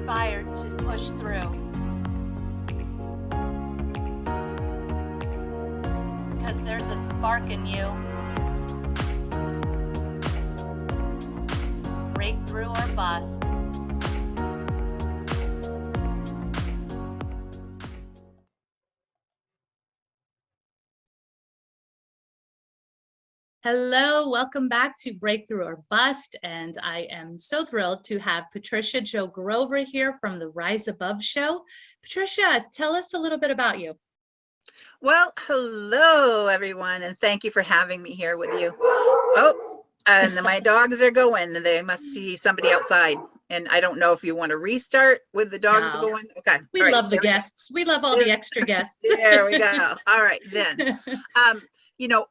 inspired to push through. Because there's a spark in you. Breakthrough or bust. Hello, welcome back to Breakthrough or Bust, and I am so thrilled to have Patricia Jo Grover here from the Rise Above show. Patricia, tell us a little bit about you. Well, hello everyone, and thank you for having me here with you. Oh, and my dogs are going. They must see somebody outside, and I don't know if you want to restart with the dogs going. Okay, we love the guests. We love all the extra guests. There we go. All right, then.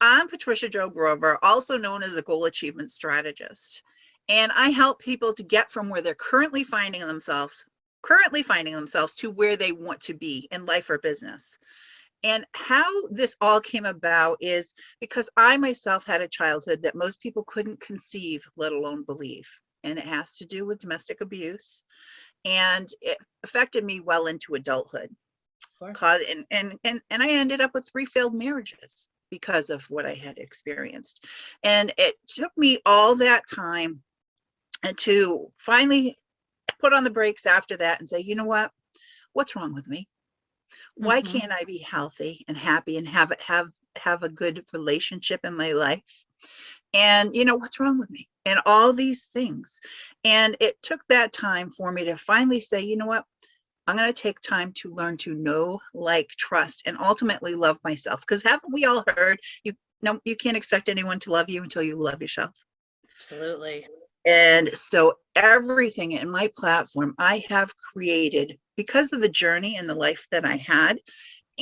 I'm Patricia Jo Grover, also known as the Goal Achievement Strategist, and I help people to get from where they're currently finding themselves to where they want to be in life or business. And how this all came about is because I myself had a childhood that most people couldn't conceive, let alone believe. And it has to do with domestic abuse. And it affected me well into adulthood. And I ended up with 3 failed marriages because of what I had experienced. And it took me all that time to finally put on the brakes after that and say, you know what? What's wrong with me? Why can't I be healthy and happy and have a good relationship in my life? And what's wrong with me? And all these things. And it took that time for me to finally say, you know what? I'm going to take time to learn to know, like, trust, and ultimately love myself. Because haven't we all heard, you can't expect anyone to love you until you love yourself. Absolutely. And so everything in my platform I have created because of the journey and the life that I had,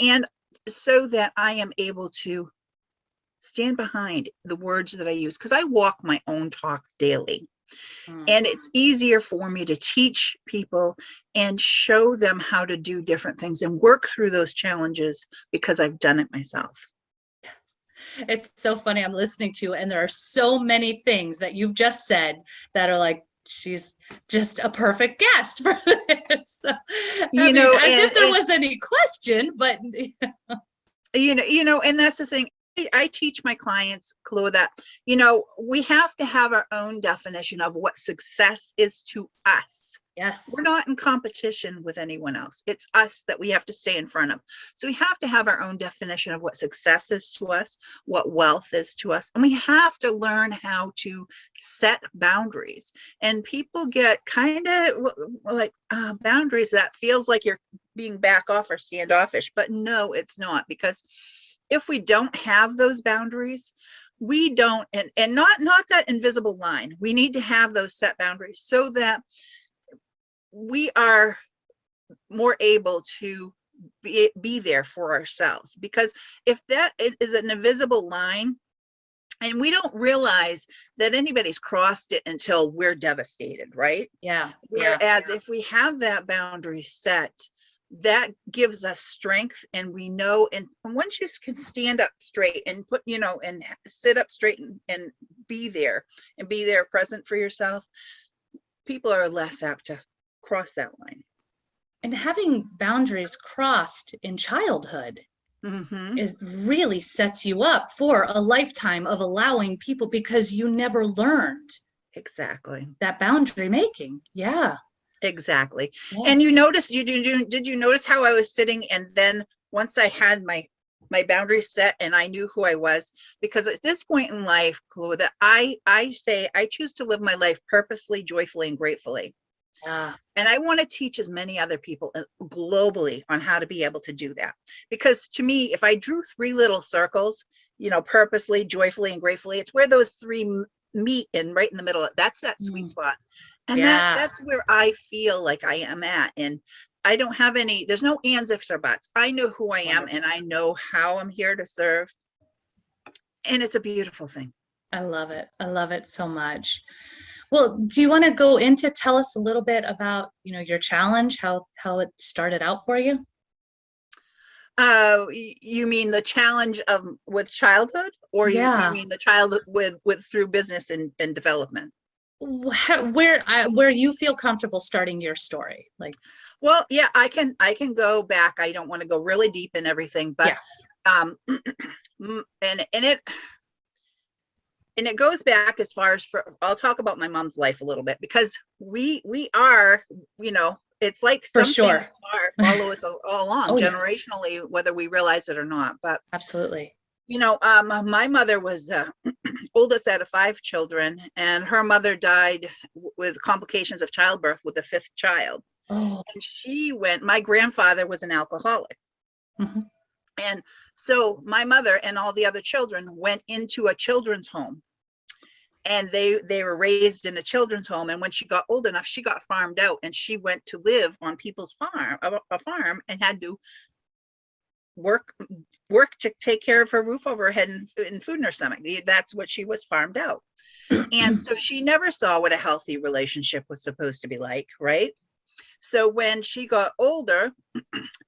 and so that I am able to stand behind the words that I use, because I walk my own talk daily. And it's easier for me to teach people and show them how to do different things and work through those challenges because I've done it myself. It's so funny. I'm listening to, and there are so many things that you've just said that are like, she's just a perfect guest for this. As if there was any question, but and that's the thing. I teach my clients, Chloe, that, we have to have our own definition of what success is to us. Yes. We're not in competition with anyone else. It's us that we have to stay in front of. So we have to have our own definition of what success is to us, what wealth is to us. And we have to learn how to set boundaries. And people get kind of like boundaries that feels like you're being back off or standoffish, but no, it's not. Because if we don't have those boundaries, we don't, and not that invisible line, we need to have those set boundaries so that we are more able to be there for ourselves. Because if that is an invisible line and we don't realize that anybody's crossed it until we're devastated, right? Yeah. Whereas if we have that boundary set, that gives us strength, and we know, and once you can stand up straight and put, and sit up straight and be there present for yourself, people are less apt to cross that line. And having boundaries crossed in childhood is really sets you up for a lifetime of allowing people, because you never learned exactly that boundary making. Yeah. Exactly. Yeah. And did you notice how I was sitting, and then once I had my boundaries set and I knew who I was? Because at this point in life, Chloe, that I say I choose to live my life purposely, joyfully, and gratefully. And I want to teach as many other people globally on how to be able to do that. Because to me, if I drew 3 little circles, purposely, joyfully, and gratefully, it's where those 3 meet, and right in the middle, that's that sweet spot. And that's where I feel like I am at. And I don't have there's no ands, ifs, or buts. I know who I am, and I know how I'm here to serve. And it's a beautiful thing. I love it. I love it so much. Well, do you want to tell us a little bit about, your challenge, how it started out for you? You mean the challenge with childhood, or you mean the child with through business and development? where you feel comfortable starting your story, like. Well, yeah, I can go back. I don't want to go really deep in everything, but Yeah. And it goes back as far as I'll talk about my mom's life a little bit, because we are, it's like For some sure. things follow us all along Oh, yes. generationally, whether we realize it or not. But Absolutely. my mother was oldest out of 5 children, and her mother died with complications of childbirth with the 5th child. Oh. And my grandfather was an alcoholic. Mhm. And so my mother and all the other children went into a children's home, and they were raised in a children's home. And when she got old enough, she got farmed out, and she went to live on people's a farm, and had to work to take care of her roof over her head and food in her stomach. That's what she was farmed out. And so she never saw what a healthy relationship was supposed to be like, right? So when she got older,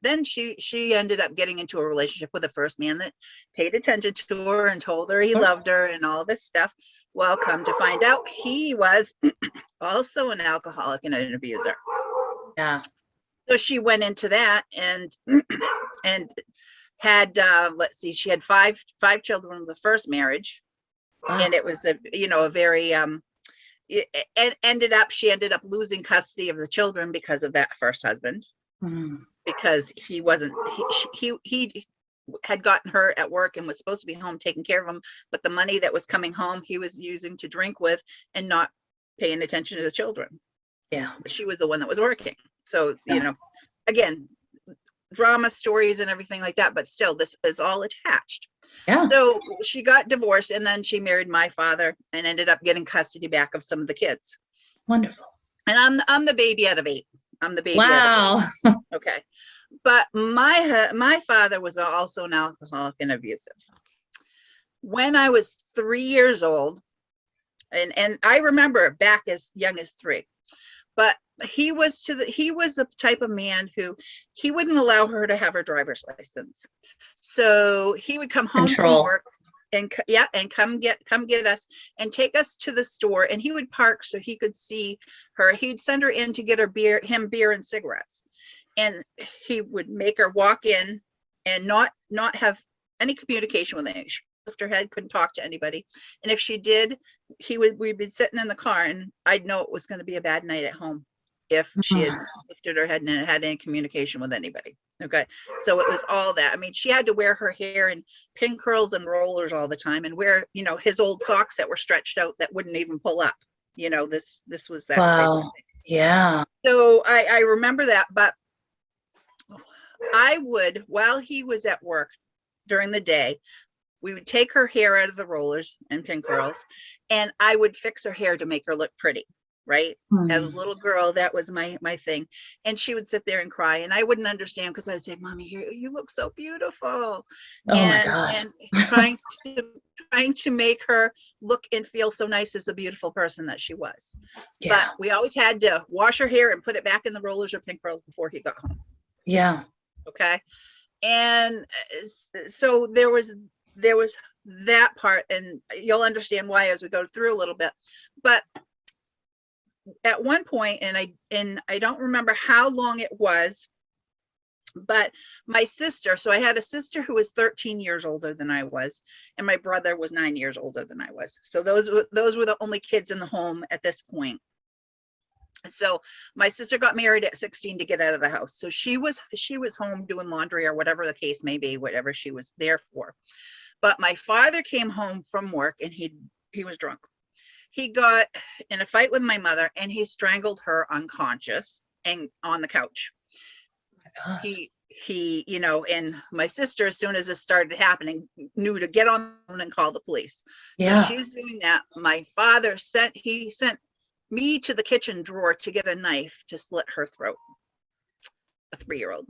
then she ended up getting into a relationship with the first man that paid attention to her and told her he loved her and all this stuff. Well, come to find out, he was also an alcoholic and an abuser. Yeah. So she went into that and had let's see, she had five children in the first marriage. Wow. And it was a very she ended up losing custody of the children because of that first husband. Because he wasn't he had gotten her at work and was supposed to be home taking care of them, but the money that was coming home he was using to drink with and not paying attention to the children. Yeah. She was the one that was working. So again, drama stories and everything like that, but still this is all attached. Yeah. So she got divorced, and then she married my father and ended up getting custody back of some of the kids. Wonderful. And I'm the baby out of 8. I'm the baby. Wow. Out of 8. Okay. But my father was also an alcoholic and abusive. When I was 3 years old, and I remember back as young as 3, but he was the type of man who he wouldn't allow her to have her driver's license. So he would come home from work and come get us and take us to the store, and he would park so he could see her. He'd send her in to get beer and cigarettes. And he would make her walk in and not have any communication with anyone. She lift her head, couldn't talk to anybody. And if she did, we'd be sitting in the car, and I'd know it was going to be a bad night at home if she had lifted her head and had any communication with anybody. Okay. So it was all that. I mean, she had to wear her hair in pin curls and rollers all the time, and wear, his old socks that were stretched out that wouldn't even pull up. This was that. Wow. Type of thing. Yeah. So I remember that, but I would, while he was at work during the day, we would take her hair out of the rollers and pin curls, and I would fix her hair to make her look pretty, right? As a little girl, that was my thing. And she would sit there and cry, and I wouldn't understand, because I'd say, Mommy, you look so beautiful. My God. And trying to make her look and feel so nice as the beautiful person that she was. Yeah. But we always had to wash her hair and put it back in the rollers or pin curls before he got home. Yeah. Okay. And so there was that part, and you'll understand why as we go through a little bit. But at one point, and I don't remember how long it was, but my sister, so I had a sister who was 13 years older than I was, and my brother was 9 years older than I was. So those were the only kids in the home at this point. So my sister got married at 16 to get out of the house. So she was home doing laundry or whatever the case may be, whatever she was there for. But my father came home from work, and he was drunk. He got in a fight with my mother, and he strangled her unconscious and on the couch. Oh, he and my sister, as soon as this started happening, knew to get on the phone and call the police. Yeah. So she's doing that. My father sent me to the kitchen drawer to get a knife to slit her throat. A 3-year-old.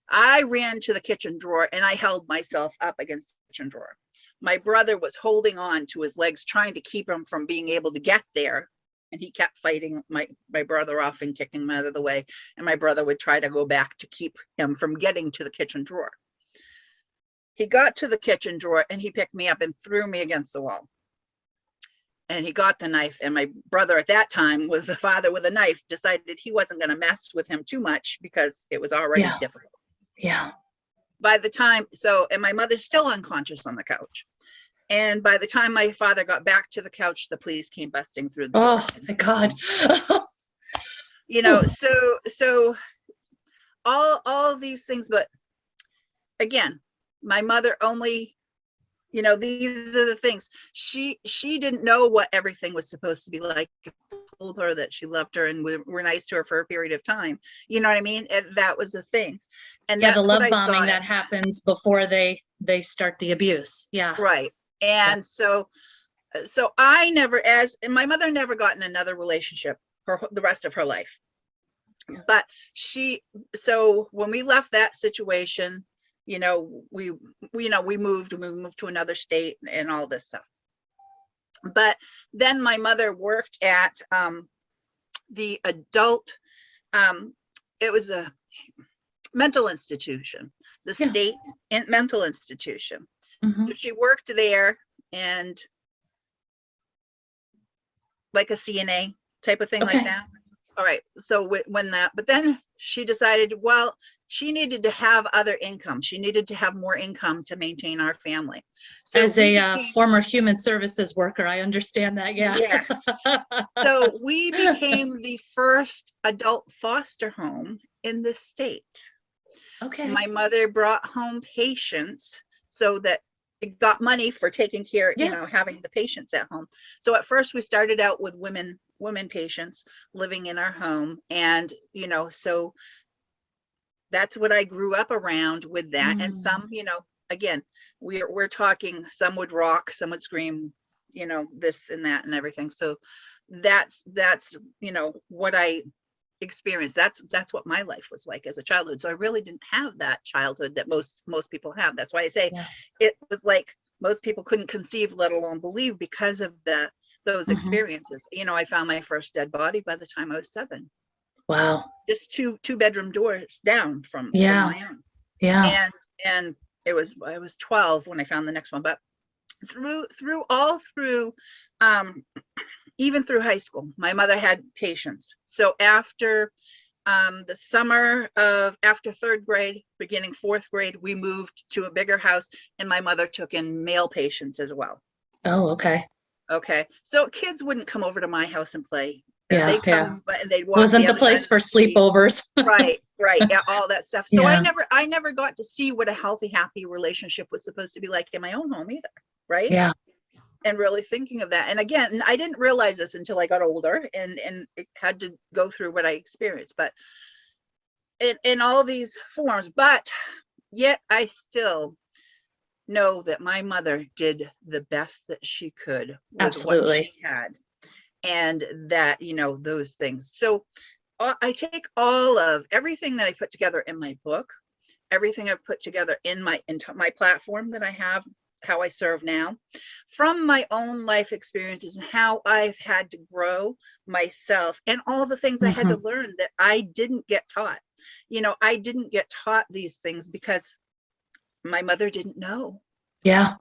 I ran to the kitchen drawer, and I held myself up against the kitchen drawer. My brother was holding on to his legs, trying to keep him from being able to get there. And he kept fighting my brother off and kicking him out of the way. And my brother would try to go back to keep him from getting to the kitchen drawer. He got to the kitchen drawer, and he picked me up and threw me against the wall. and he got the knife, and my brother at that time was the father with a knife, decided he wasn't going to mess with him too much because it was already difficult. Yeah. By the time, and my mother's still unconscious on the couch. And by the time my father got back to the couch, the police came busting through the door. Oh my God. So all these things, but again, my mother only, these are the things. She didn't know what everything was supposed to be like. I told her that she loved her and were nice to her for a period of time. You know what I mean? And that was the thing. And yeah, the that's love bombing that happens before they start the abuse. Yeah. Right. And so I never, and my mother never got in another relationship for the rest of her life. But so when we left that situation, we moved to another state and all this stuff. But then my mother worked at the adult, it was a mental institution, the state mental institution. Mm-hmm. So she worked there, and like a CNA type of thing, like that. All right. So but then she decided, well, she needed to have other income. She needed to have more income to maintain our family. So as a former human services worker, I understand that. Yeah. Yes. So we became the first adult foster home in the state. Okay. My mother brought home patients so that it got money for taking care, having the patients at home. So at first we started out with women patients living in our home. And, so that's what I grew up around with that. And some, again, we're talking, some would rock, some would scream, this and that and everything. So that's, what I experienced. That's what my life was like as a childhood. So I really didn't have that childhood that most people have. That's why I say it was like most people couldn't conceive, let alone believe, because of those experiences. I found my first dead body by the time I was 7. Wow. Just two bedroom doors down from my own. Yeah. And I was 12 when I found the next one. But through even through high school, my mother had patients. So after the summer of after 3rd grade, beginning 4th grade, we moved to a bigger house, and my mother took in male patients as well. Oh, okay. Okay. So kids wouldn't come over to my house and play. Yeah. They'd come, and they'd walk. Wasn't the place for sleepovers. Right. Yeah, all that stuff. So I never got to see what a healthy, happy relationship was supposed to be like in my own home either. Right. Yeah. And really thinking of that. And again, I didn't realize this until I got older and it had to go through what I experienced, but in all these forms, but yet I still know that my mother did the best that she could with what she had, and that, those things. So I take all of everything that I put together in my book, everything I've put together in my platform that I have, how I serve now, from my own life experiences and how I've had to grow myself and all the things I had to learn that I didn't get taught. I didn't get taught these things because my mother didn't know. Yeah.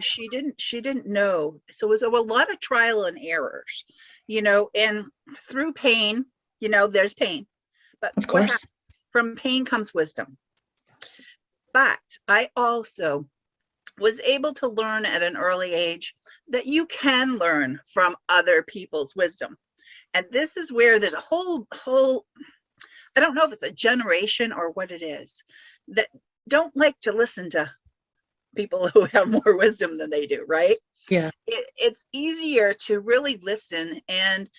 She didn't know. So it was a lot of trial and errors, and through pain, there's pain, but of course, from pain comes wisdom. But I also was able to learn at an early age that you can learn from other people's wisdom. And this is where there's a whole, I don't know if it's a generation or what it is, that don't like to listen to people who have more wisdom than they do, right? Yeah. It's easier to really listen and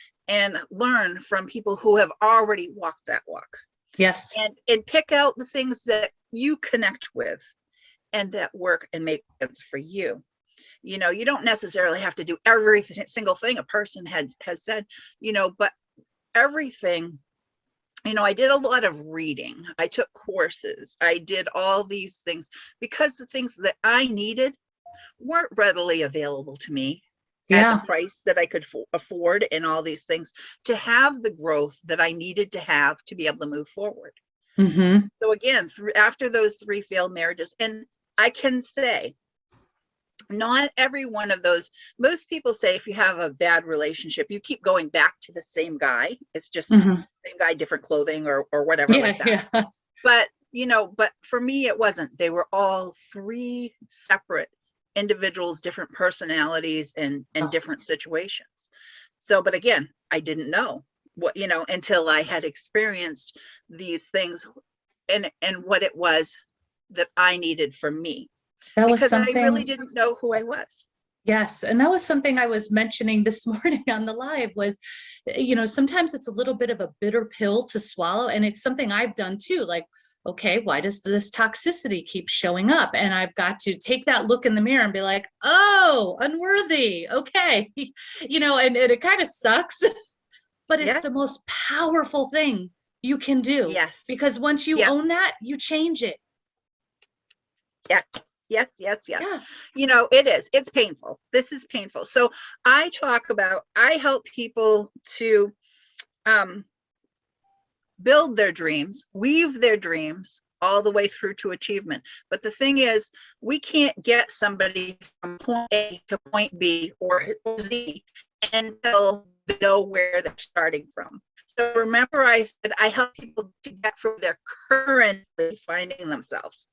learn from people who have already walked that walk. Yes. And pick out the things that you connect with and that work and make sense for you. You don't necessarily have to do every single thing a person has said, but everything. I did a lot of reading. I took courses. I did all these things because the things that I needed weren't readily available to me at the price that I could afford, and all these things to have the growth that I needed to have to be able to move forward. So again, after those 3 failed marriages, and I can say not every one of those. Most people say if you have a bad relationship, you keep going back to the same guy. It's just same guy, different clothing or whatever like that. Yeah. But, but for me, it wasn't. They were all three separate individuals, different personalities and different situations. So, but again, I didn't know what, until I had experienced these things and what it was that I needed from me. That was Because I really something. didn't know who I was. Yes. And that was something I was mentioning this morning on the live was, sometimes it's a little bit of a bitter pill to swallow. And it's something I've done too. Like, okay, why does this toxicity keep showing up? And I've got to take that look in the mirror and be like, oh, unworthy. Okay. And it kind of sucks, but it's Yeah. the most powerful thing you can do. Yes. Because once you own that, you change it. Yes. Yeah. It's painful. This is painful. So I help people to build their dreams, weave their dreams all the way through to achievement. But the thing is, we can't get somebody from point A to point B or Z until they know where they're starting from. So remember I said I help people to get from their currently finding themselves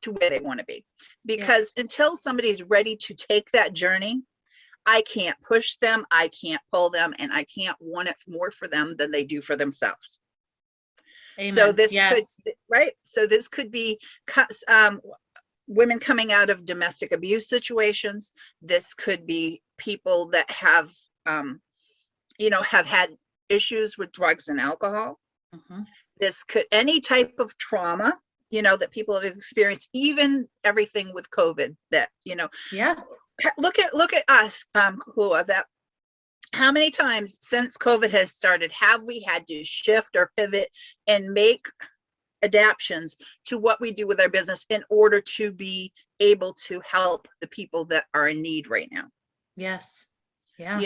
to where they want to be. Because until somebody's ready to take that journey, I can't push them, I can't pull them, and I can't want it more for them than they do for themselves. Amen. So this could, right? So this could be women coming out of domestic abuse situations. This could be people that have, have had issues with drugs and alcohol. This could, any type of trauma, that people have experienced, even everything with COVID that, look at us, Kula, that how many times since COVID has started have we had to shift or pivot and make adaptations to what we do with our business in order to be able to help the people that are in need right now? Yes. Yeah.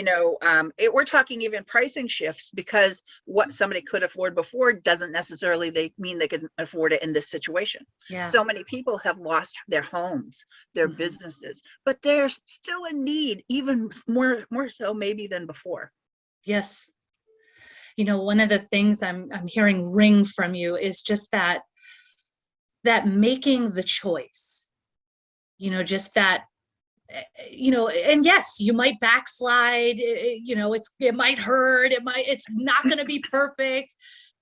We're talking even pricing shifts, because what somebody could afford before doesn't necessarily mean they can afford it in this situation. Yeah. So many people have lost their homes, their businesses, but they're still in need, even more so maybe than before. Yes. One of the things I'm hearing ring from you is just that making the choice, just that, and yes, you might backslide, it might hurt, it's not going to be perfect,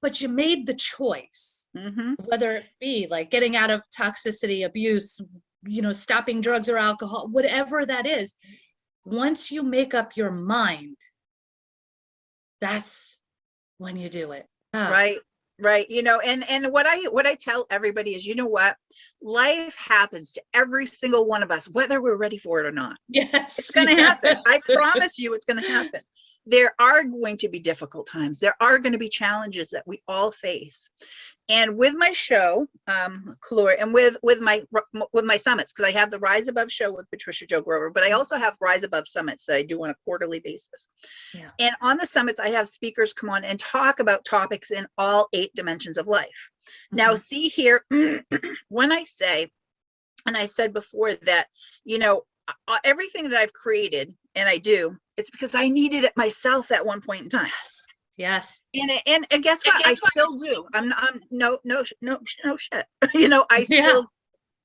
but you made the choice, whether it be like getting out of toxicity, abuse, stopping drugs or alcohol, whatever that is. Once you make up your mind, that's when you do it. Right. And what I tell everybody is, what, life happens to every single one of us, whether we're ready for it or not. Yes, it's going to happen. I promise you, it's going to happen. There are going to be difficult times. There are going to be challenges that we all face. And with my show, Kalura, and with my summits, because I have the Rise Above show with Patricia Jo Grover, but I also have Rise Above summits that I do on a quarterly basis. Yeah. And on the summits, I have speakers come on and talk about topics in all 8 dimensions of life. Now, see here, when I say, and I said before that, everything that I've created and I do, it's because I needed it myself at one point in time. Yes. And guess what? I still do. I'm no shit. I still,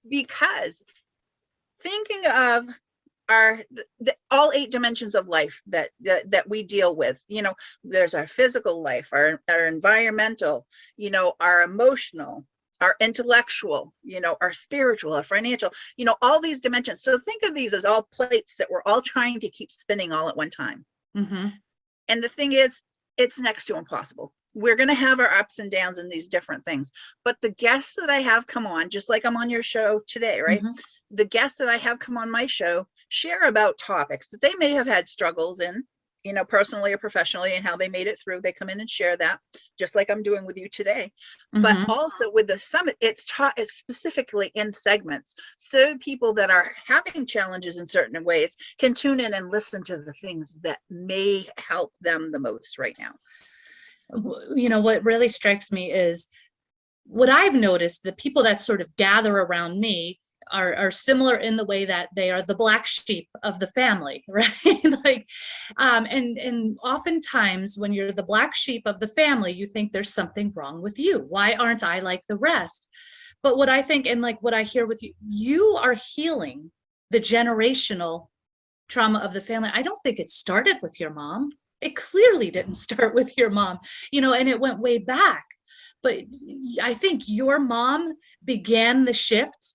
because thinking of all 8 dimensions of life that we deal with, there's our physical life, our environmental, our emotional, our intellectual, our spiritual, our financial, all these dimensions. So think of these as all plates that we're all trying to keep spinning all at one time. And the thing is, it's next to impossible. We're going to have our ups and downs in these different things. But the guests that I have come on, just like I'm on your show today, right? The guests that I have come on my show share about topics that they may have had struggles in, personally or professionally, and how they made it through. They come in and share that, just like I'm doing with you today. But also with the summit, it's taught specifically in segments. So people that are having challenges in certain ways can tune in and listen to the things that may help them the most right now. What really strikes me is what I've noticed, the people that sort of gather around me, are similar in the way that they are the black sheep of the family, right? Like, and oftentimes when you're the black sheep of the family, you think there's something wrong with you. Why aren't I like the rest? But what I think, and like what I hear with you, you are healing the generational trauma of the family. I don't think it started with your mom. It clearly didn't start with your mom, and it went way back. But I think your mom began the shift,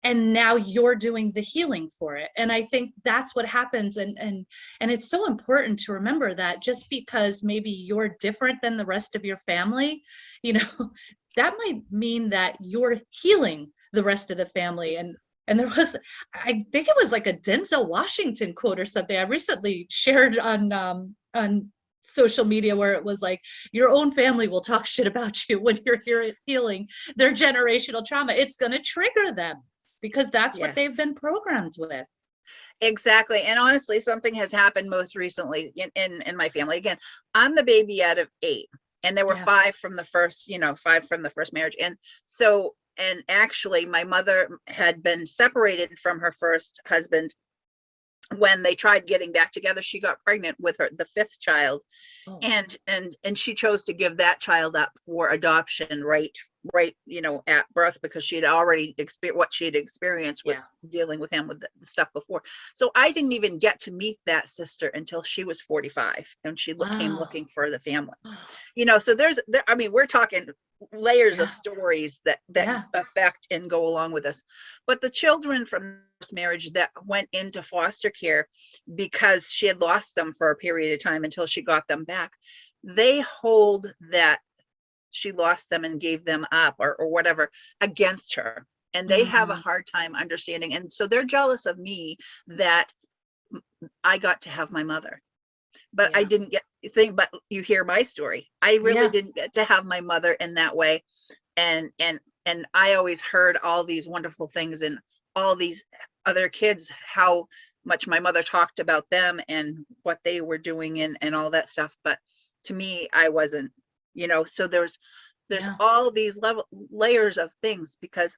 and now you're doing the healing for it. And I think that's what happens. And it's so important to remember that just because maybe you're different than the rest of your family, that might mean that you're healing the rest of the family. And there was, I think it was like a Denzel Washington quote or something I recently shared on social media, where it was like, your own family will talk shit about you when you're here healing their generational trauma. It's going to trigger them because that's what they've been programmed with. Exactly. And honestly, something has happened most recently in my family. Again, I'm the baby out of 8, and there were 5 from the first, 5 from the first marriage. And so, and actually my mother had been separated from her first husband. When they tried getting back together, she got pregnant with the 5th child. Oh. And she chose to give that child up for adoption right at birth, because she had already experienced what she had experienced with dealing with him with the stuff before. So I didn't even get to meet that sister until she was 45, and she came looking for the family. So we're talking layers of stories that affect and go along with us. But the children from this marriage that went into foster care because she had lost them for a period of time until she got them back, they hold that she lost them and gave them up or whatever against her. And they have a hard time understanding. And so they're jealous of me that I got to have my mother. But I didn't but you hear my story. I really didn't get to have my mother in that way. And I always heard all these wonderful things, and all these other kids, how much my mother talked about them and what they were doing and all that stuff. But to me, I wasn't, so there's all these layers of things, because,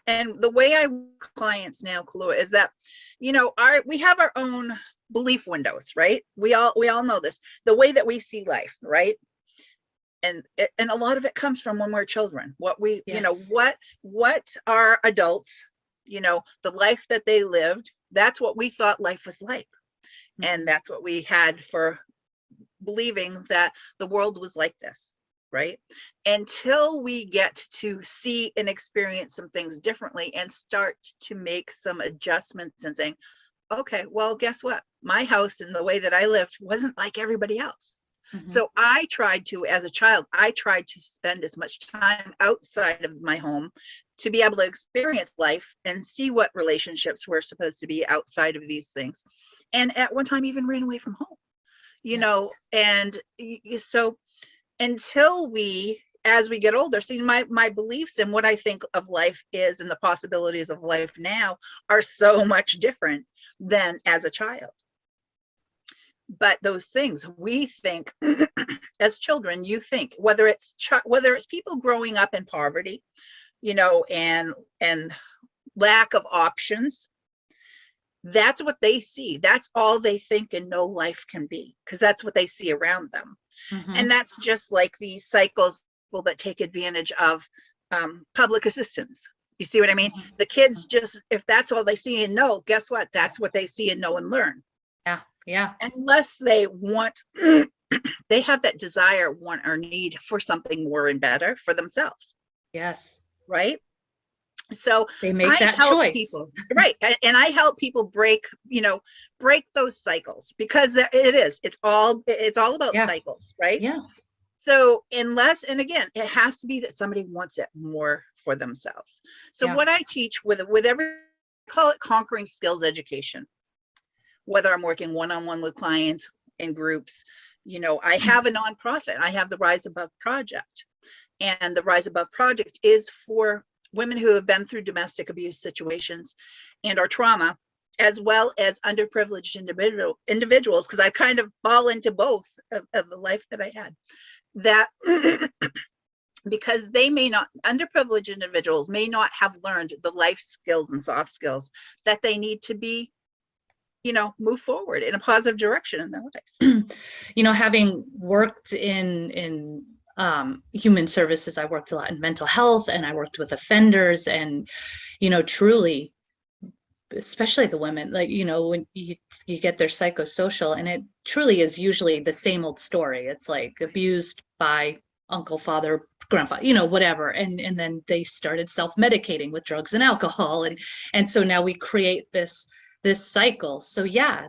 and the way I work with clients now, Kalua, is that, we have our own belief windows, right? We all know this, the way that we see life, right? And a lot of it comes from when we're children. What we, what our adults, the life that they lived, that's what we thought life was like. And that's what we had for believing that the world was like this, right? Until we get to see and experience some things differently and start to make some adjustments and saying, okay, well, guess what? My house and the way that I lived wasn't like everybody else. So I tried to, as a child, spend as much time outside of my home to be able to experience life and see what relationships were supposed to be outside of these things. And at one time even ran away from home, and so until as we get older, see, my beliefs and what I think of life is and the possibilities of life now are so much different than as a child. But those things we think as children, you think, whether it's people growing up in poverty, and lack of options, that's what they see. That's all they think and know life can be, because that's what they see around them. And that's just like these cycles, people that take advantage of public assistance. You see what I mean? The kids just, if that's all they see and know, guess what? That's what they see and know and learn. Yeah. Unless they want, they have that desire, want, or need for something more and better for themselves. Yes. Right. So they make that choice. People, right. And I help people break those cycles, because it's all about cycles. Right. Yeah. So unless, and again, it has to be that somebody wants it more for themselves. So what I teach with every, call it conquering skills education. Whether I'm working one-on-one with clients, in groups, I have a nonprofit. I have the Rise Above Project, and the Rise Above Project is for women who have been through domestic abuse situations and or trauma, as well as underprivileged individuals, because I kind of fall into both of the life that I had, that because they may not, underprivileged individuals may not have learned the life skills and soft skills that they need to be, move forward in a positive direction in their lives. Having worked in human services, I worked a lot in mental health, and I worked with offenders, and truly, especially the women, like when you get their psychosocial, and it truly is usually the same old story. It's like abused by uncle, father, grandfather, whatever, and then they started self-medicating with drugs and alcohol, and so now we create this cycle. So yeah,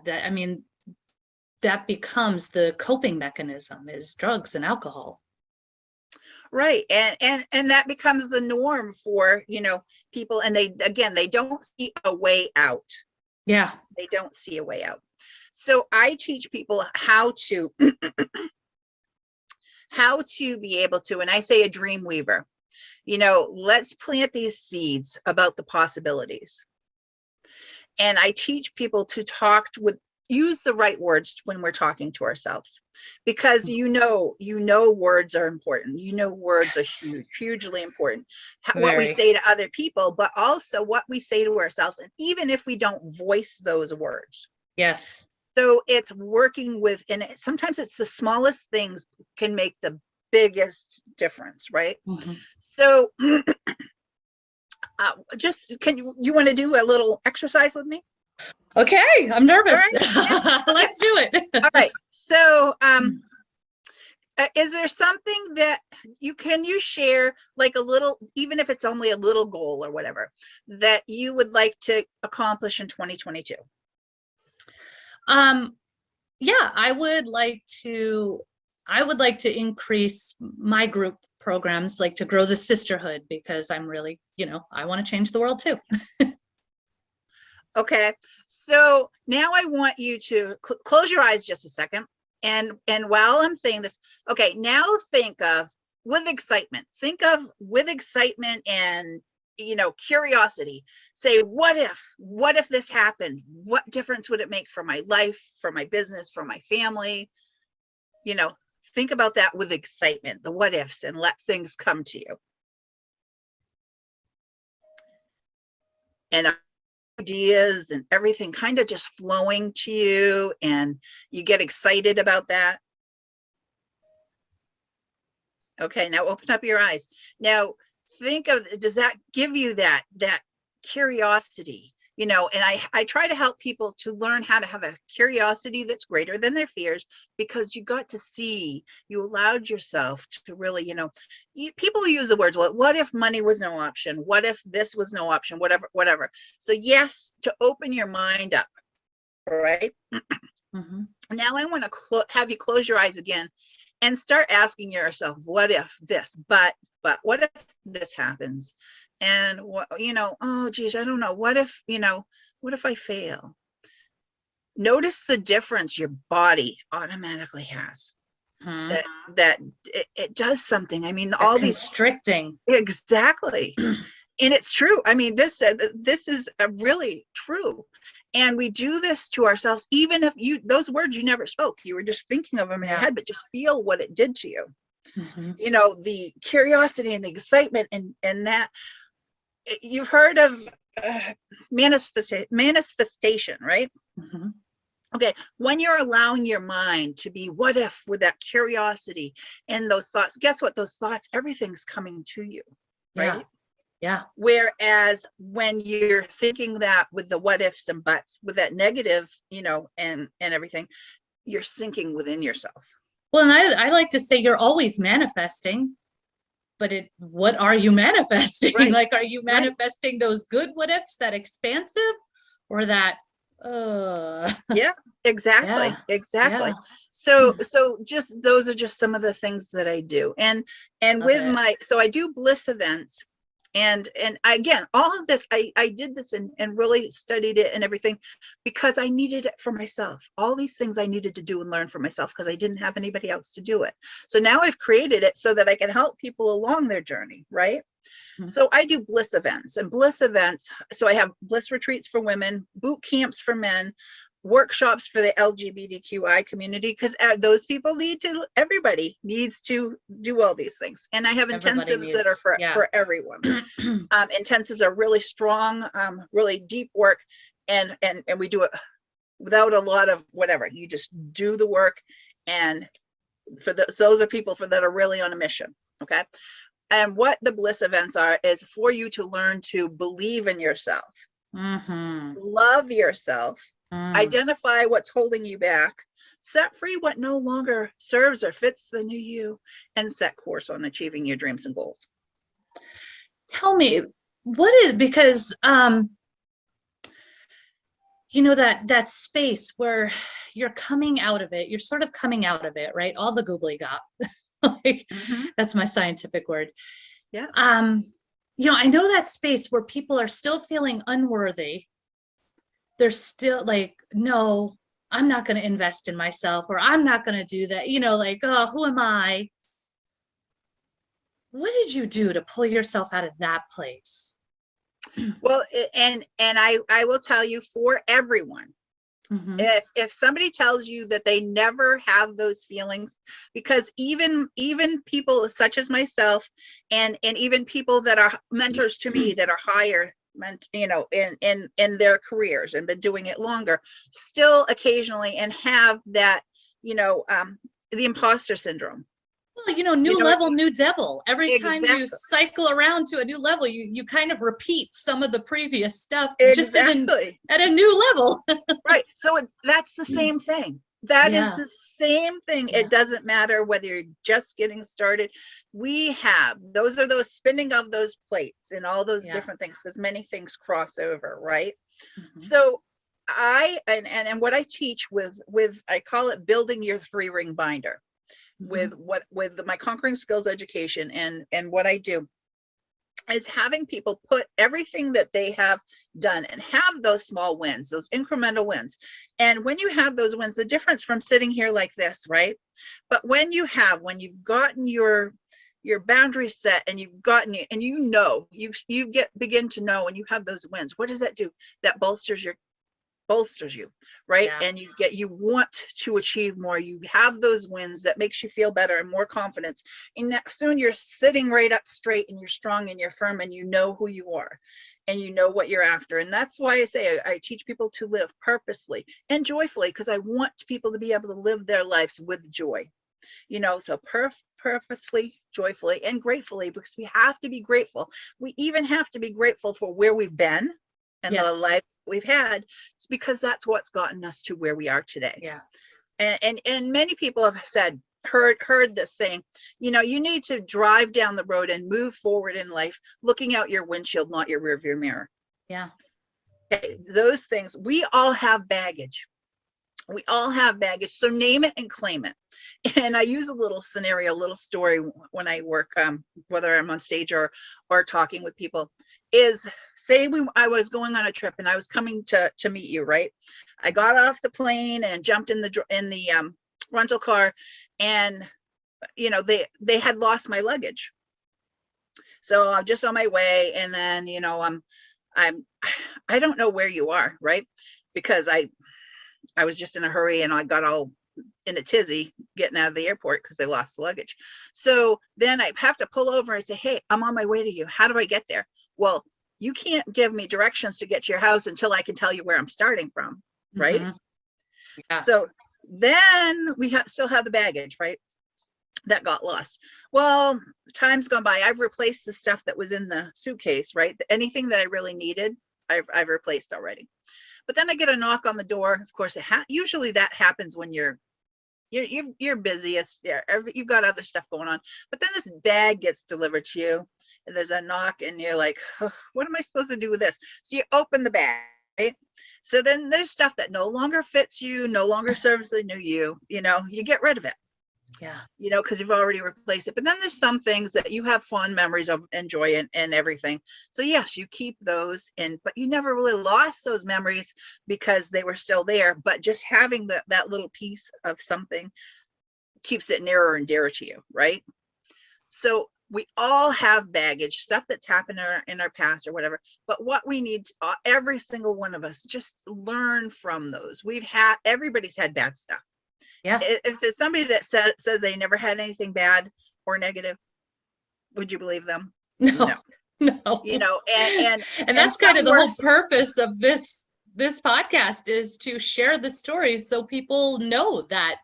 that becomes the coping mechanism, is drugs and alcohol. Right. And that becomes the norm for, people. And they don't see a way out. Yeah. They don't see a way out. So I teach people how to be able to, and I say a dream weaver, let's plant these seeds about the possibilities. And I teach people to use the right words when we're talking to ourselves, because words are important. Words are hugely important. What we say to other people, but also what we say to ourselves, and even if we don't voice those words. Yes. So it's working with, and sometimes it's the smallest things can make the biggest difference, right? Mm-hmm. So you want to do a little exercise with me? Okay, I'm nervous. Right. Let's do it. All right. So, is there something that you share, like a little, even if it's only a little goal or whatever, that you would like to accomplish in 2022? Yeah, I would like to increase my group programs, like to grow the sisterhood, because I'm really, I want to change the world too. Okay. So now I want you to close your eyes just a second. And while I'm saying this, okay, now think of with excitement and, curiosity. Say, what if this happened? What difference would it make for my life, for my business, for my family? Think about that with excitement, the what ifs, and let things come to you. And ideas and everything kind of just flowing to you, and you get excited about that. Okay, now open up your eyes. Now think of, does that give you that curiosity? And I try to help people to learn how to have a curiosity that's greater than their fears, because you allowed yourself to really, people use the words, what if money was no option? What if this was no option? Whatever. So yes, to open your mind up. All right. Mm-hmm. Now I want to have you close your eyes again and start asking yourself, what if this, but what if this happens? And what, oh geez, I don't know. What if I fail? Notice the difference your body automatically has. Hmm. That it does something. I mean, all these constricting. Exactly. And it's true. I mean, this is really true. And we do this to ourselves, even if those words you never spoke, you were just thinking of them in your head, but just feel what it did to you. Mm-hmm. The curiosity and the excitement and that. You've heard of manifestation, right? Mm-hmm. Okay, when you're allowing your mind to be what if, with that curiosity and those thoughts, guess what? Those thoughts, everything's coming to you, right? Yeah. Whereas when you're thinking that with the what ifs and buts, with that negative, and everything, you're sinking within yourself. Well, and I like to say you're always manifesting, but what are you manifesting? Right. Like, are you manifesting those good what ifs, that expansive, or that yeah, exactly. Yeah. Exactly. Yeah. So just those are just some of the things that I do. And with so I do bliss events. And again, all of this, I did this and really studied it and everything, because I needed it for myself. All these things I needed to do and learn for myself, because I didn't have anybody else to do it. So now I've created it so that I can help people along their journey, right? Mm-hmm. So I do bliss events. So I have bliss retreats for women, boot camps for men, workshops for the LGBTQI community, because those people everybody needs to do all these things. And I have intensives that are for everyone. Intensives are really strong, really deep work, and we do it without a lot of whatever. You just do the work, and for those are people that are really on a mission. Okay. And what the bliss events are is for you to learn to believe in yourself, love yourself, identify what's holding you back, set free what no longer serves or fits the new you, and set course on achieving your dreams and goals. Tell me, because you know, that space where you're coming out of it, you're sort of coming out of it, right? All the googly gop, like that's my scientific word. Yeah. You know, I know that space where people are still feeling unworthy. They're still like, no, I'm not going to invest in myself, or I'm not going to do that. You know, like, oh, who am I? What did you do to pull yourself out of that place? Well, and I will tell you, for everyone, if somebody tells you that they never have those feelings, because even people such as myself, and even people that are mentors to me that are higher, you know, in their careers and been doing it longer, still occasionally and have that, you know, the imposter syndrome. Well, you know, new level, new devil. Every time you cycle around to a new level, you kind of repeat some of the previous stuff, just at a new level. Right. So that's the same thing. That is the same thing. It doesn't matter whether you're just getting started. We have those spinning of those plates and all those different things, because many things cross over, right? So and what I teach with I call it building your 3-ring binder. With my Conquering Skills education, and what I do is having people put everything that they have done and have those small wins, those incremental wins. And when you have those wins, the difference from sitting here like this, right? But when you've gotten your boundaries set, and you've gotten it, and you begin to know, and you have those wins, what does that do? That bolsters you, right? And you want to achieve more. You have those wins that makes you feel better and more confidence, and soon you're sitting right up straight, and you're strong, and you're firm, and you know who you are, and you know what you're after. And that's why I say I teach people to live purposely and joyfully, because I want people to be able to live their lives with joy, you know. So purposely, joyfully, and gratefully, because we have to be grateful. We even have to be grateful for where we've been and the life we've had, because that's what's gotten us to where we are today. And many people have heard this saying, you know, you need to drive down the road and move forward in life looking out your windshield, not your rearview mirror. Okay, those things, we all have baggage. So name it and claim it. And I use a little scenario, a little story when I work, whether I'm on stage or talking with people, is say I was going on a trip, and I was coming to meet you, right? I got off the plane and jumped in the rental car, and you know, they had lost my luggage. So I'm just on my way, and then, you know, I don't know where you are, right? Because I was just in a hurry, and I got all in a tizzy getting out of the airport because they lost the luggage. So then I have to pull over and say, hey, I'm on my way to you. How do I get there? Well, you can't give me directions to get to your house until I can tell you where I'm starting from, right? So then we still have the baggage, right? That got lost. Well, time's gone by. I've replaced the stuff that was in the suitcase, right? Anything that I really needed, I've replaced already. But then I get a knock on the door. Of course, usually that happens when you're busiest. You've got other stuff going on. But then this bag gets delivered to you, and there's a knock, and you're like, oh, what am I supposed to do with this? So you open the bag, right? So then there's stuff that no longer fits you, no longer serves the new you. You know, you get rid of it. You know, because you've already replaced it. But then there's some things that you have fond memories of, and joy and everything. So yes, you keep those, but you never really lost those memories because they were still there. But just having that little piece of something keeps it nearer and dearer to you, right? So we all have baggage, stuff that's happened in our past or whatever. But what we need, every single one of us, just learn from those. Everybody's had bad stuff. Yeah. If there's somebody that says they never had anything bad or negative, would you believe them? No. No. And that's kind of the whole worse. purpose of this podcast, is to share the stories so people know that.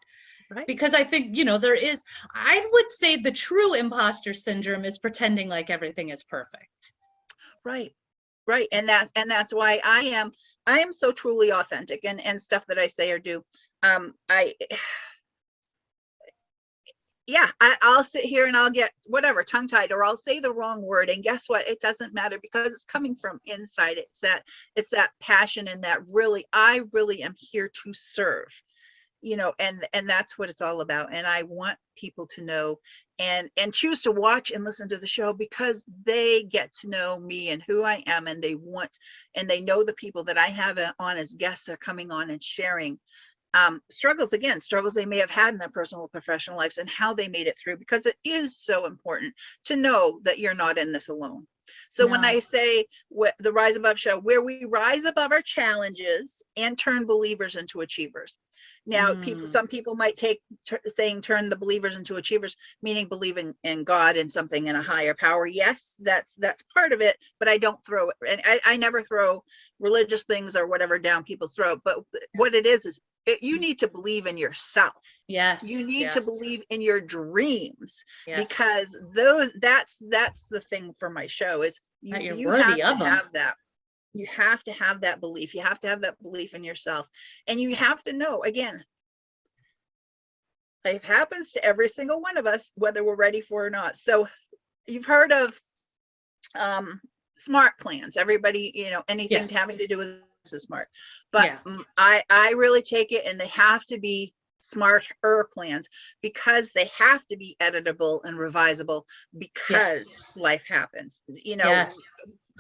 Right. Because I think, I would say the true imposter syndrome is pretending like everything is perfect. Right. And that's why I am so truly authentic, and stuff that I say or do. I'll sit here and I'll get whatever tongue-tied, or I'll say the wrong word, and guess what? It doesn't matter, because it's coming from inside. It's that passion, and that I really am here to serve. And that's what it's all about. And I want people to know and choose to watch and listen to the show, because they get to know me and who I am, and they know the people that I have on as guests are coming on and sharing struggles they may have had in their personal and professional lives, and how they made it through, because it is so important to know that you're not in this alone. So when I say the Rise Above show, where we rise above our challenges and turn believers into achievers. Now, some people might take saying turn the believers into achievers, meaning believing in God and something in a higher power. Yes, that's part of it, but I don't throw it. And I never throw religious things or whatever down people's throat. But what it is you need to believe in yourself. Yes. You need to believe in your dreams. Yes. Because that's the thing for my show, is you have to have that. You have to have that belief. You have to have that belief in yourself. And you have to know, again, it happens to every single one of us, whether we're ready for it or not. So you've heard of SMART plans. Everybody, anything having to do with this is SMART. But I really take it, and they have to be smarter plans, because they have to be editable and revisable, because life happens.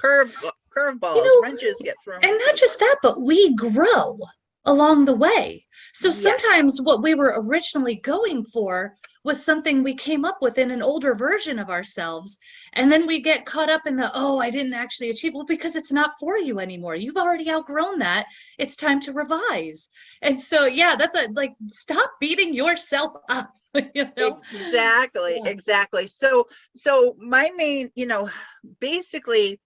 Curveballs, wrenches get thrown. And not just that, but we grow along the way. So sometimes what we were originally going for was something we came up with in an older version of ourselves. And then we get caught up in I didn't actually achieve. Well, because it's not for you anymore. You've already outgrown that. It's time to revise. And so, that's stop beating yourself up. Exactly. So my main, basically,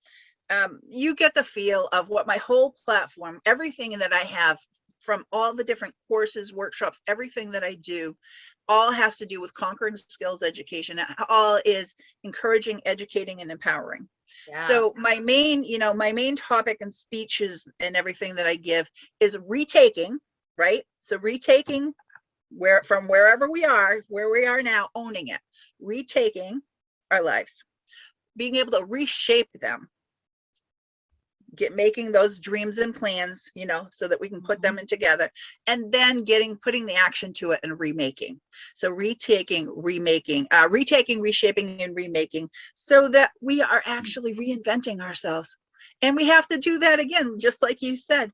you get the feel of what my whole platform, everything that I have, from all the different courses, workshops, everything that I do, all has to do with conquering skills education. All is encouraging, educating, and empowering. So my main topic and speeches and everything that I give is retaking, right? So retaking from wherever we are, where we are now, owning it, retaking our lives, being able to reshape them, making those dreams and plans, so that we can put them in together, and then putting the action to it and remaking. So retaking, reshaping, and remaking, so that we are actually reinventing ourselves. And we have to do that again, just like you said.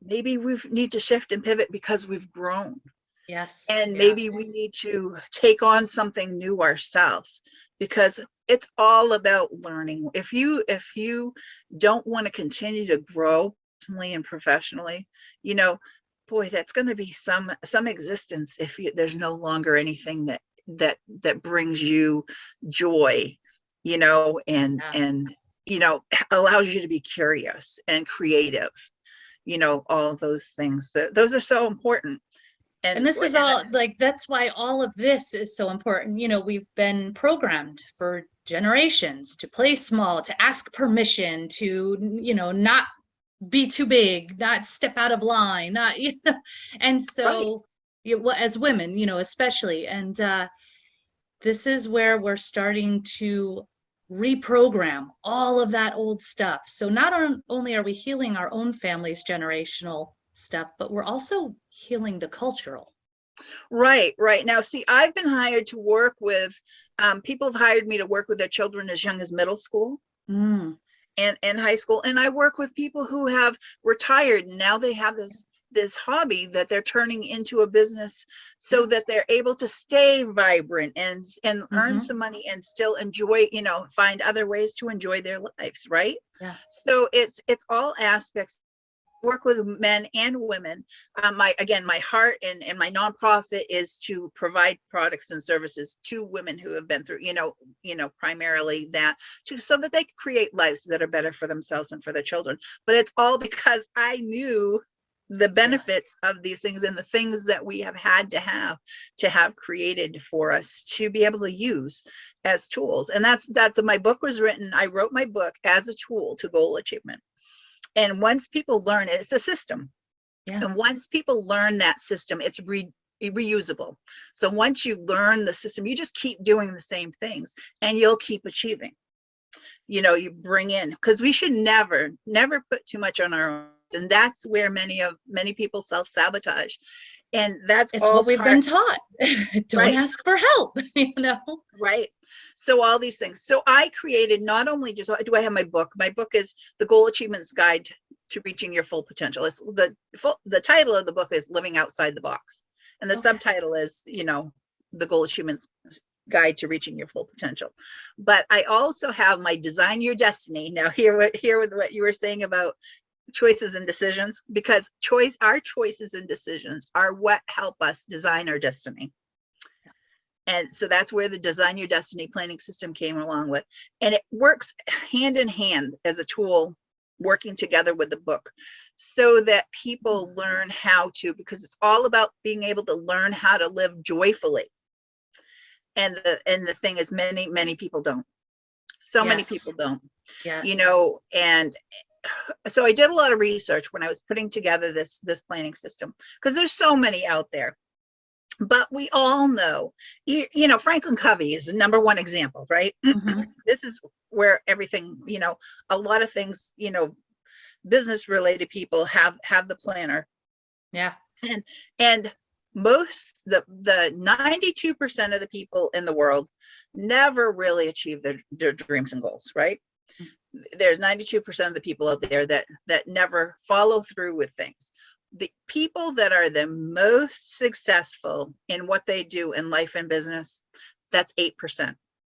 Maybe we need to shift and pivot because we've grown. Yes. And maybe we need to take on something new ourselves, because it's all about learning. If you don't want to continue to grow personally and professionally, boy, that's going to be some existence if there's no longer anything that brings you joy, and allows you to be curious and creative, all of those things. Those are so important. And this is all that's why all of this is so important. We've been programmed for generations to play small, to ask permission, to, not be too big, not step out of line, and so as women, especially. And this is where we're starting to reprogram all of that old stuff. So not only are we healing our own family's generational stuff, but we're also healing the cultural. Right. Now, see, I've been hired to work with, people have hired me to work with their children as young as middle school and high school. And I work with people who have retired, and now they have this this hobby that they're turning into a business, so that they're able to stay vibrant and earn some money and still enjoy, find other ways to enjoy their lives, right? Yeah. So it's all aspects. Work with men and women. My heart and my nonprofit is to provide products and services to women who have been through, primarily that, so that they can create lives that are better for themselves and for their children. But it's all because I knew the benefits of these things and the things that we have had to have created for us to be able to use as tools. And that's my book was written. I wrote my book as a tool to goal achievement. And once people learn it, it's a system. Yeah. And once people learn that system, it's reusable. So once you learn the system, you just keep doing the same things and you'll keep achieving. You bring in, because we should never put too much on our own. And that's where many people self-sabotage. And that's it's what we've been taught. Don't ask for help, Right. So all these things. So I created, not only just, do I have my book? My book is The Goal Achievements Guide to Reaching Your Full Potential. It's the title of the book is Living Outside the Box. And the subtitle is, The Goal Achievements Guide to Reaching Your Full Potential. But I also have my Design Your Destiny. Now here with what you were saying about choices and decisions, because our choices and decisions are what help us design our destiny. And so that's where the Design Your Destiny planning system came along with. And it works hand in hand as a tool, working together with the book, so that people learn how to, because it's all about being able to learn how to live joyfully. And the thing is, many people don't. So many people don't. Yes. And so I did a lot of research when I was putting together this planning system, because there's so many out there. But we all know, Franklin Covey is the number one example, right? This is where everything, a lot of things, business related people have the planner. Yeah. And most, the 92% of the people in the world never really achieve their dreams and goals, right? There's 92% of the people out there that never follow through with things. The people that are the most successful in what they do in life and business, that's 8%.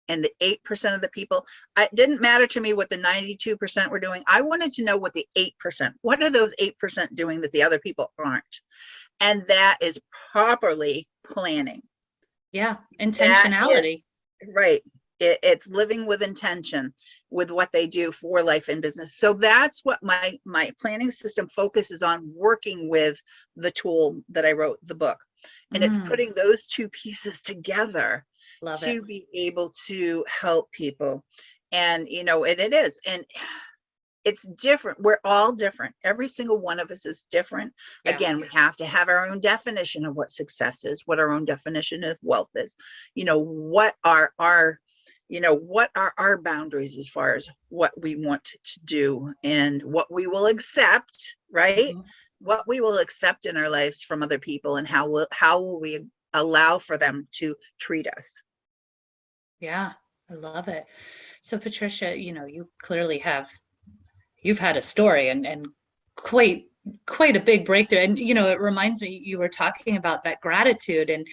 And the 8% of the people, it didn't matter to me what the 92% were doing. I wanted to know what the 8%, what are those 8% doing that the other people aren't? And that is properly planning. Yeah, intentionality. Right. It's living with intention with what they do for life and business. So that's what my planning system focuses on, working with the tool that I wrote, the book. And it's putting those two pieces together to be able to help people. And, and it is. And it's different. We're all different. Every single one of us is different. Yeah. Again, we have to have our own definition of what success is, what our own definition of wealth is, what are our boundaries as far as what we want to do and what we will accept, right? What we will accept in our lives from other people, and how will we allow for them to treat us. Yeah, I love it. So Patricia, you clearly you've had a story and quite a big breakthrough. And, it reminds me, you were talking about that gratitude. And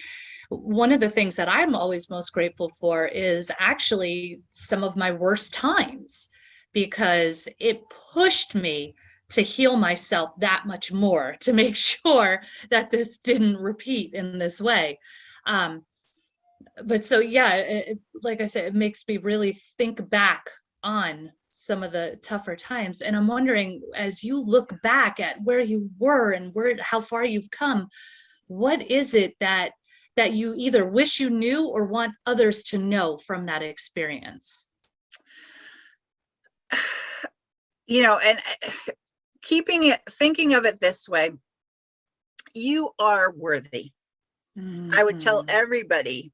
one of the things that I'm always most grateful for is actually some of my worst times, because it pushed me to heal myself that much more, to make sure that this didn't repeat in this way. But so, yeah, like I said, it makes me really think back on some of the tougher times. And I'm wondering, as you look back at where you were and how far you've come, what is it that you either wish you knew or want others to know from that experience? And thinking of it this way, you are worthy. I would tell everybody,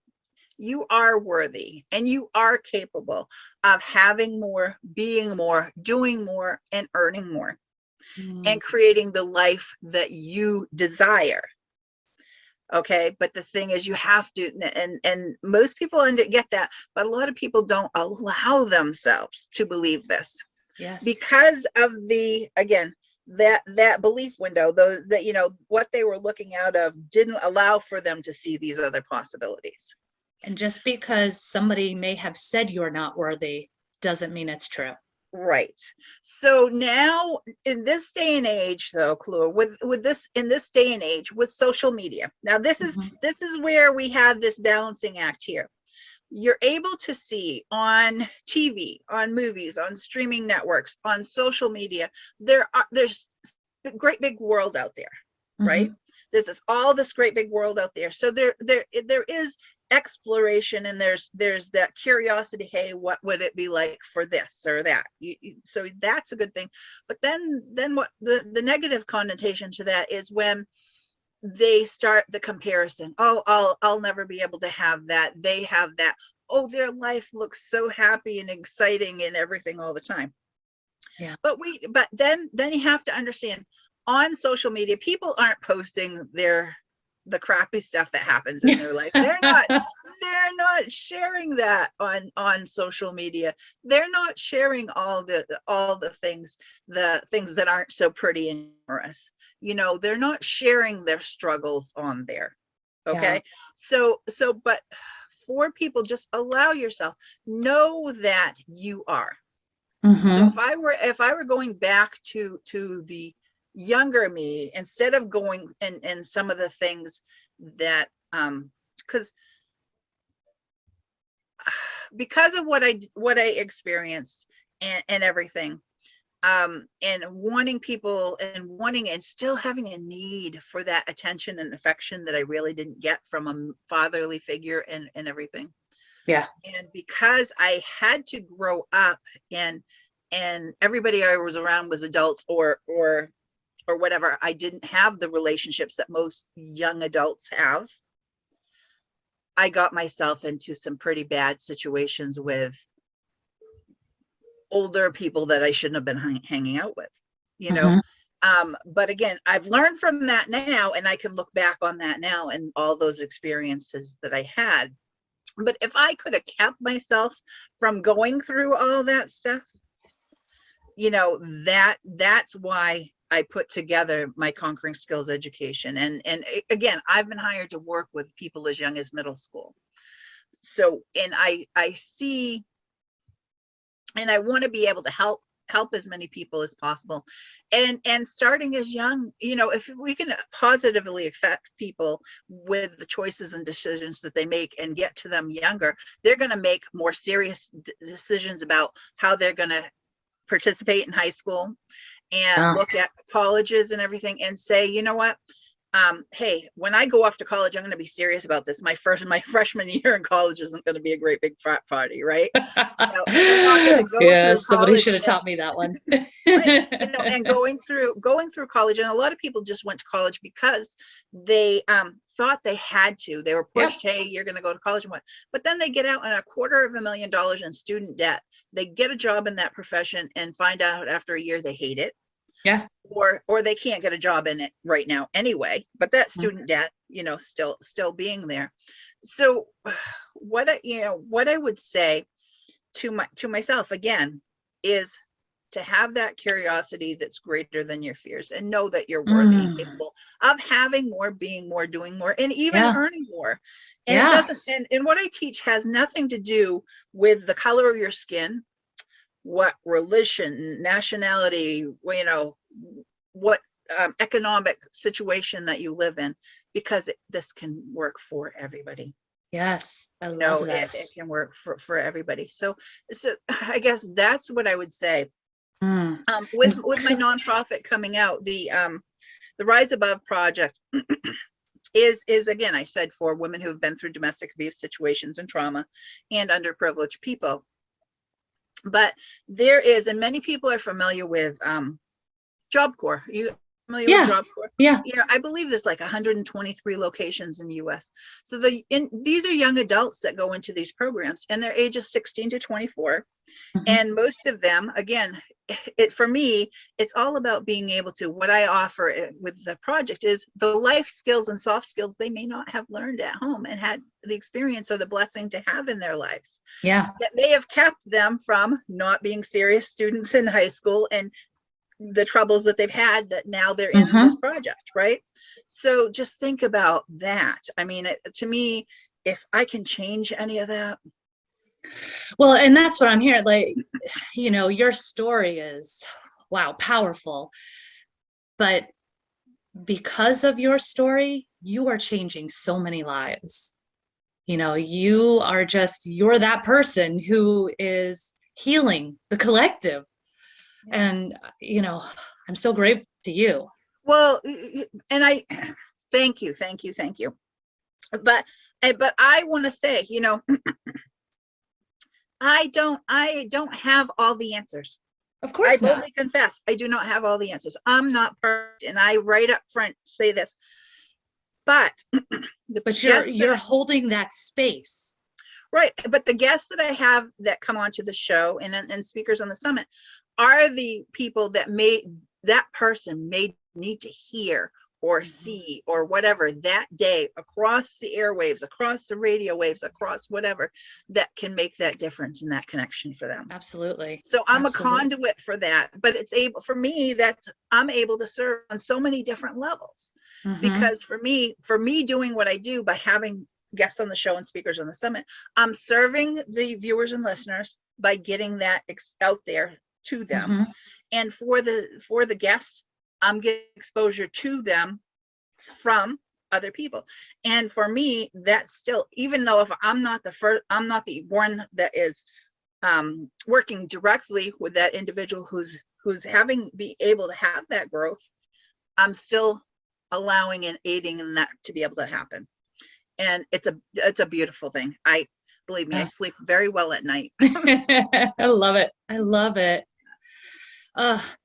you are worthy and you are capable of having more, being more, doing more, and earning more, and creating the life that you desire. Okay. But the thing is, you have to, and most people get that, but a lot of people don't allow themselves to believe this. Yes. Because of that belief window, those that, what they were looking out of didn't allow for them to see these other possibilities. And just because somebody may have said you're not worthy doesn't mean it's true. Right. So now in this day and age, though, Clua, with this, in this day and age with social media, now this is where we have this balancing act here. You're able to see on TV, on movies, on streaming networks, on social media, there's a great big world out there, right? There's all this great big world out there. So there is exploration, and there's that curiosity. Hey, what would it be like for this or that? So that's a good thing. But then what the negative connotation to that is when they start the comparison. Oh, I'll never be able to have that. They have that. Oh, their life looks so happy and exciting and everything all the time. Yeah. But then you have to understand, on social media, people aren't posting the crappy stuff that happens in their life. They're not sharing that on social media. They're not sharing all the things that aren't so pretty and humorous. They're not sharing their struggles on there. Okay. Yeah. So but for people, just allow yourself, know that you are. So if I were going back to the younger me, instead of going and some of the things that because of what I experienced and everything, and wanting people and still having a need for that attention and affection that I really didn't get from a fatherly figure and everything. Yeah. And because I had to grow up and everybody I was around was adults or whatever, I didn't have the relationships that most young adults have. I got myself into some pretty bad situations with older people that I shouldn't have been hanging out with, but again, I've learned from that now, and I can look back on that now and all those experiences that I had. But if I could have kept myself from going through all that stuff, that's why I put together my Conquering Skills education. And again, I've been hired to work with people as young as middle school. So, and I see, and I want to be able to help as many people as possible. And starting as young, if we can positively affect people with the choices and decisions that they make and get to them younger, they're going to make more serious decisions about how they're going to participate in high school and look at colleges and everything and say, you know what, hey, when I go off to college, I'm going to be serious about this. My freshman year in college isn't going to be a great big frat party, right? They're not going to go through somebody should have taught me that one. Right, and going through college, and a lot of people just went to college because they thought they had to. They were pushed, hey, you're going to go to college and what? But then they get out in $250,000 in student debt. They get a job in that profession and find out after a year they hate it. Yeah. Or they can't get a job in it right now anyway, but that student debt, still being there. So what I would say to myself again is to have that curiosity that's greater than your fears, and know that you're worthy and capable of having more, being more, doing more, and even earning more. And it doesn't, and what I teach has nothing to do with the color of your skin, what religion, nationality, what economic situation that you live in, because this can work for everybody. Yes, I love that. It can work for everybody. So I guess that's what I would say. With my nonprofit coming out, the Rise Above project is again, I said, for women who have been through domestic abuse situations and trauma, and underprivileged people. But there is, and many people are familiar with Job Corps. You familiar with Job Corps? Yeah. I believe there's like 123 locations in the US. So these are young adults that go into these programs, and they're ages 16 to 24. And most of them, again, for me, it's all about being able to, what I offer with the project is the life skills and soft skills they may not have learned at home and had the experience or the blessing to have in their lives. Yeah. That may have kept them from not being serious students in high school and the troubles that they've had, that now they're in Mm-hmm. this project, right? So just think about that. I mean, to me, if I can change any of that. Well, and that's what I'm hearing. Like, your story is, wow, powerful. But because of your story, you are changing so many lives. You're that person who is healing the collective. Yeah. And, I'm so grateful to you. Well, and I thank you. But I want to say, I don't have all the answers. Of I course not. boldly confess, I do not have all the answers. I'm not perfect, and I right up front say this. But But you're holding that space. right, but the guests that I have that come onto the show and speakers on the summit are the people that that person may need to hear or see or whatever that day, across the airwaves, across the radio waves, across whatever, that can make that difference in that connection for them. Absolutely. So I'm Absolutely. a conduit for that, but for me, I'm able to serve on so many different levels. Mm-hmm. Because for me doing what I do by having guests on the show and speakers on the summit, I'm serving the viewers and listeners by getting that out there to them. Mm-hmm. And for the guests, I'm getting exposure to them from other people. And for me, that's still, even though if I'm not the one that is working directly with that individual who's be able to have that growth, I'm still allowing and aiding in that to be able to happen. And it's a beautiful thing. Believe me, I sleep very well at night. I love it. I love it.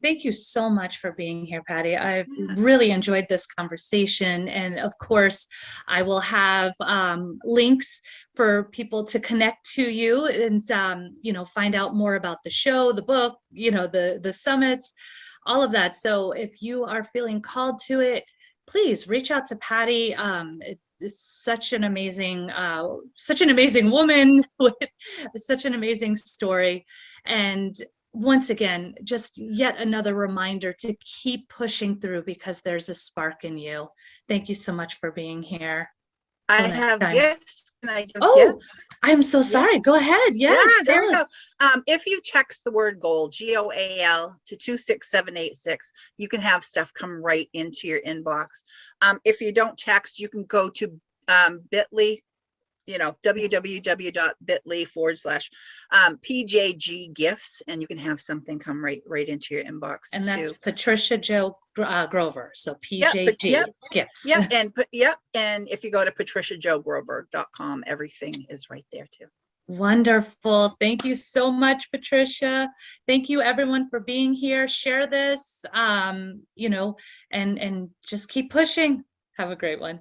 Thank you so much for being here, Patti. I've really enjoyed this conversation. And of course, I will have links for people to connect to you and, find out more about the show, the book, the summits, all of that. So if you are feeling called to it, please reach out to Patti. Is such an amazing woman with such an amazing story. And once again, just yet another reminder to keep pushing through, because there's a spark in you. Thank you so much for being here. I have gifts. Can I give gifts? I'm so sorry. Yeah. Go ahead. Yes. Yeah, there we go. If you text the word GOAL, GOAL, to 26786, you can have stuff come right into your inbox. If you don't text, you can go to bit.ly, www.bit.ly/PJG gifts, and you can have something come right into your inbox. And that's Patricia Jo Grover. So PJG gifts. And if you go to patriciajogrover.com, everything is right there too. Wonderful. Thank you so much, Patricia. Thank you everyone for being here. Share this, and just keep pushing. Have a great one.